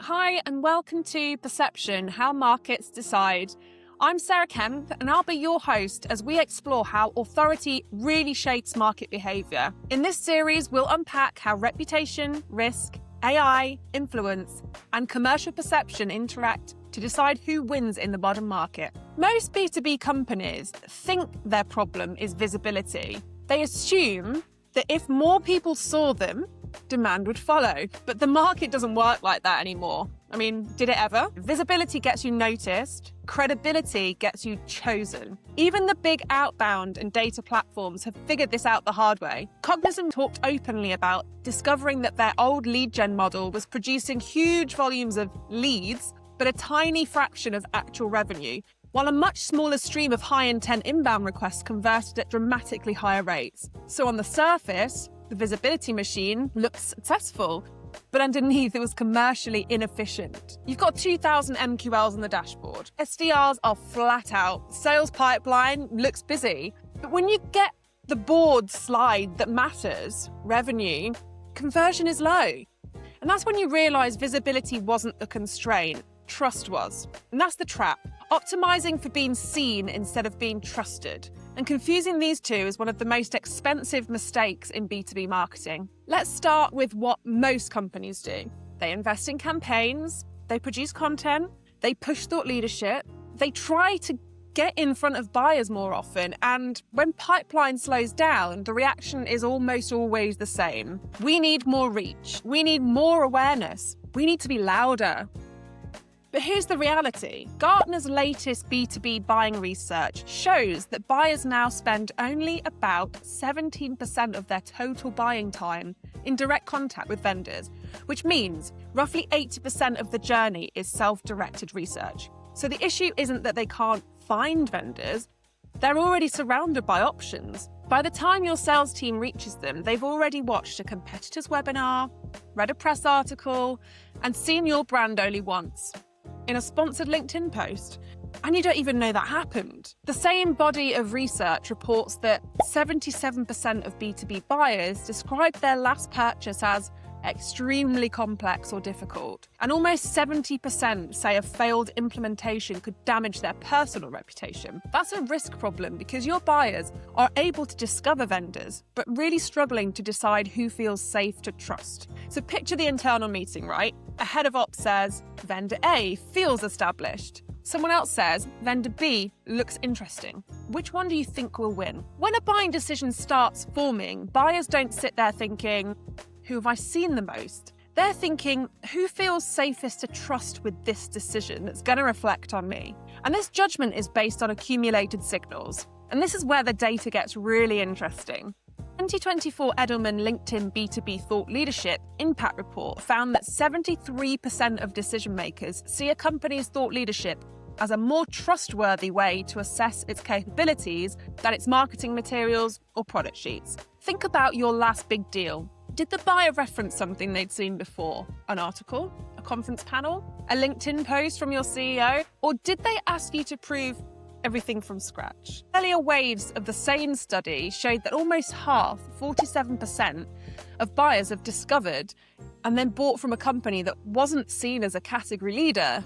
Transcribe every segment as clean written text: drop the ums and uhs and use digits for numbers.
Hi, and welcome to Perception, How Markets Decide. I'm Sarah Kemp, and I'll be your host as we explore how authority really shapes market behaviour. In this series, we'll unpack how reputation, risk, AI, influence, and commercial perception interact to decide who wins in the modern market. Most B2B companies think their problem is visibility. They assume that if more people saw them, demand would follow. But the market doesn't work like that anymore. I mean, did it ever? Visibility gets you noticed. Credibility gets you chosen. Even the big outbound and data platforms have figured this out the hard way. Cognism talked openly about discovering that their old lead gen model was producing huge volumes of leads, but a tiny fraction of actual revenue, while a much smaller stream of high-intent inbound requests converted at dramatically higher rates. So on the surface, the visibility machine looks successful, but underneath it was commercially inefficient. You've got 2,000 MQLs on the dashboard. SDRs are flat out. Sales pipeline looks busy. But when you get the board slide that matters, revenue, conversion is low. And that's when you realise visibility wasn't the constraint, trust was. And that's the trap. Optimising for being seen instead of being trusted. And confusing these two is one of the most expensive mistakes in B2B marketing. Let's start with what most companies do. They invest in campaigns, they produce content, they push thought leadership, they try to get in front of buyers more often, and when pipeline slows down, the reaction is almost always the same. We need more reach, we need more awareness, we need to be louder. But here's the reality. Gartner's latest B2B buying research shows that buyers now spend only about 17% of their total buying time in direct contact with vendors, which means roughly 80% of the journey is self-directed research. So the issue isn't that they can't find vendors, they're already surrounded by options. By the time your sales team reaches them, they've already watched a competitor's webinar, read a press article, and seen your brand only once, in a sponsored LinkedIn post, and you don't even know that happened. The same body of research reports that 77% of B2B buyers describe their last purchase as extremely complex or difficult, and almost 70% say a failed implementation could damage their personal reputation. That's a risk problem because your buyers are able to discover vendors, but really struggling to decide who feels safe to trust. So picture the internal meeting, right? A head of ops says, vendor A feels established. Someone else says, vendor B looks interesting. Which one do you think will win? When a buying decision starts forming, buyers don't sit there thinking, who have I seen the most? They're thinking, who feels safest to trust with this decision that's going to reflect on me? And this judgment is based on accumulated signals. And this is where the data gets really interesting. 2024 Edelman LinkedIn B2B Thought Leadership Impact Report found that 73% of decision makers see a company's thought leadership as a more trustworthy way to assess its capabilities than its marketing materials or product sheets. Think about your last big deal. Did the buyer reference something they'd seen before? An article? A conference panel? A LinkedIn post from your CEO? Or did they ask you to prove everything from scratch? Earlier waves of the same study showed that almost half, 47%, of buyers have discovered and then bought from a company that wasn't seen as a category leader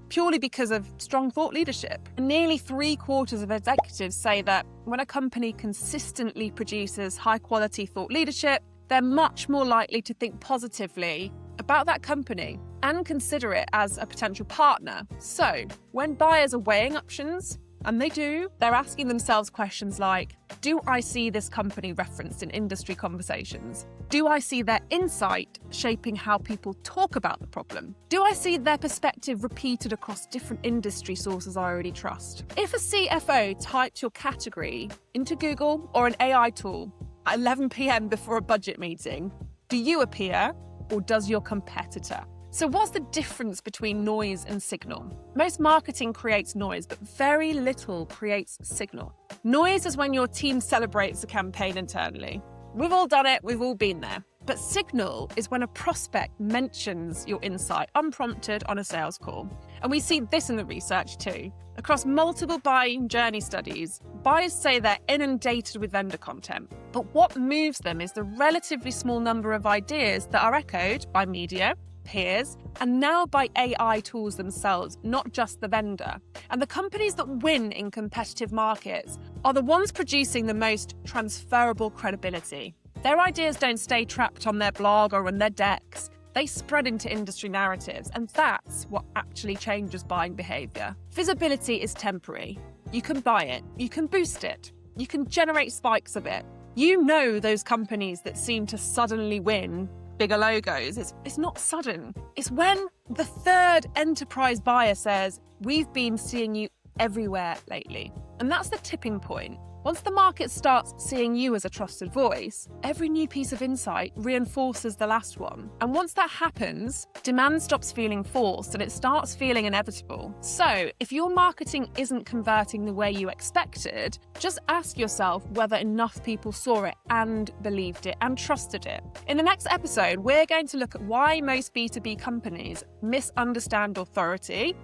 purely because of strong thought leadership. And nearly 3/4 of executives say that when a company consistently produces high-quality thought leadership, they're much more likely to think positively about that company and consider it as a potential partner. So, when buyers are weighing options, and they do, they're asking themselves questions like, do I see this company referenced in industry conversations? Do I see their insight shaping how people talk about the problem? Do I see their perspective repeated across different industry sources I already trust? If a CFO typed your category into Google or an AI tool at 11 p.m. before a budget meeting, do you appear or does your competitor? So what's the difference between noise and signal? Most marketing creates noise, but very little creates signal. Noise is when your team celebrates a campaign internally. We've all done it, we've all been there. But signal is when a prospect mentions your insight unprompted on a sales call. And we see this in the research too. Across multiple buying journey studies, buyers say they're inundated with vendor content. But what moves them is the relatively small number of ideas that are echoed by media, peers, and now by AI tools themselves, not just the vendor. And the companies that win in competitive markets are the ones producing the most transferable credibility. Their ideas don't stay trapped on their blog or on their decks. They spread into industry narratives, and that's what actually changes buying behaviour. Visibility is temporary. You can buy it, you can boost it, you can generate spikes of it. You know those companies that seem to suddenly win bigger logos. It's not sudden. It's when the third enterprise buyer says, "We've been seeing you everywhere lately." And that's the tipping point. Once the market starts seeing you as a trusted voice, every new piece of insight reinforces the last one. And once that happens, demand stops feeling forced and it starts feeling inevitable. So if your marketing isn't converting the way you expected, just ask yourself whether enough people saw it and believed it and trusted it. In the next episode, we're going to look at why most B2B companies misunderstand authority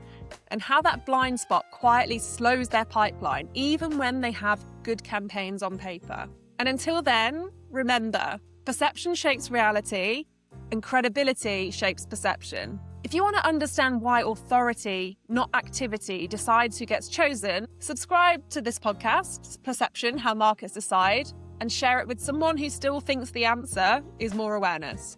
and how that blind spot quietly slows their pipeline, even when they have good campaigns on paper. And until then, remember, perception shapes reality and credibility shapes perception. If you want to understand why authority, not activity, decides who gets chosen, subscribe to this podcast, Perception, How Markets Decide, and share it with someone who still thinks the answer is more awareness.